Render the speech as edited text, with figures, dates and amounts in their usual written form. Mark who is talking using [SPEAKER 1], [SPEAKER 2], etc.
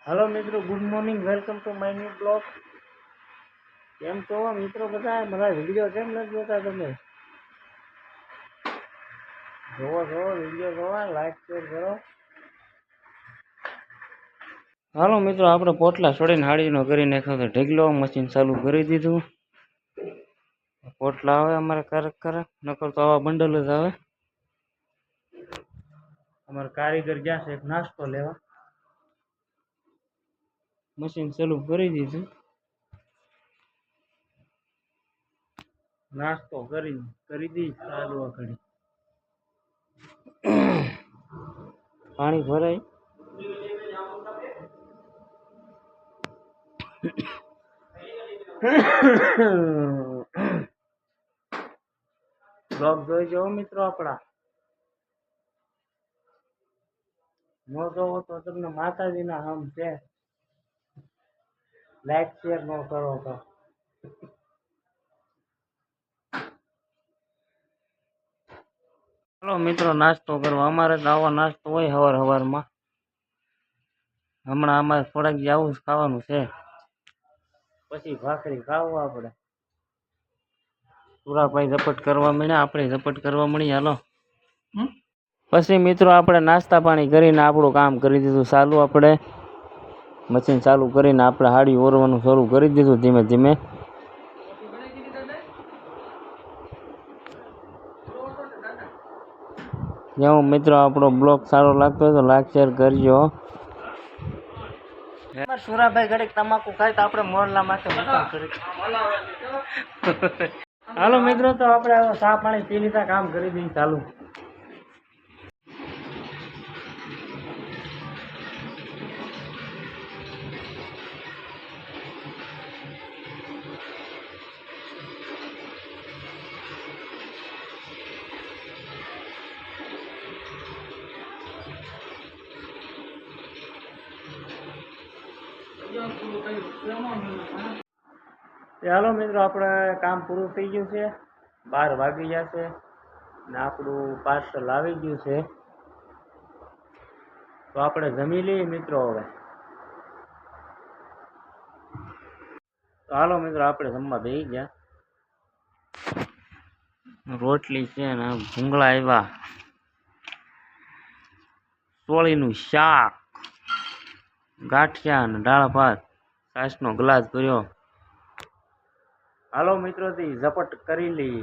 [SPEAKER 1] Hello मित्रों, good morning, welcome to my new blog. केम छो मित्रों? बता मारा वीडियो केम નથી જોતા તમે? જોવો वीडियो જોવો, लाइक शेर करो। हालो मित्रों, આપણે પોટલા છોડીને હાડીનો કરી નાખ્યો તો ઢગલો, મશીન ચાલુ કરી દીધું। પોટલા આવે અમારે કરે નકર તો આવા બંડલ જ આવે। અમાર કારીગર ગયા છે એક નાસ્તો લેવા, મશીન ચાલુ કરી દીધું। नास्तो करी दी चालू आखड़ी पानी भराई ब्लॉग જોઈ જો મિત્રો આપડા નો જોવો તો તમને માતાજીના હમ છે। લાઈક શેર નો કરો તો चलो मित्रों, नास्तो करवा अमारे तो आवा नास्तो होय हवार हवार में। हमणा अमारे थोड़ाक जावुं खावानुं छे, पछी भाखरी खावुं आपणे। सुराभाई झपट करवा मळ्या, आपणे झपट करवा मळी। हालो पछी मित्रों आपणे नास्ता पाणी करीने आपणुं काम करी दीधुं चालू। आपणे मशीन चालू करीने आपणे हाडी ओरवानुं शरू करी दीधुं धीमे धीमे। जो मित्रों आपणो ब्लॉग सारो लागतो हो तो लाइक शेर करजो। सुराभाई घड़ीक तमाकू खाय तो आपणे मोरला माथे बटन करी। हालो मित्रों, तो आपणे चा पाणी पी लीधा, काम करी दी चालू। ચાલો મિત્રો, આપણે કામ પૂરું થઈ ગયું છે। 12 વાગી ગયા છે ને આપણું પાર્સલ આવી ગયું છે, તો આપણે જમી લઈએ મિત્રો હવે। તો હાલો મિત્રો, આપણે જમવા બેસી ગયા। રોટલી છે ને ભૂંગળા આવ્યા, સોળીનું શાક, ગાંઠિયા ને દાળ ભાત, છાશનો ગ્લાસ ભર્યો। હાલો મિત્રો, થી ઝપટ કરી લઈએ।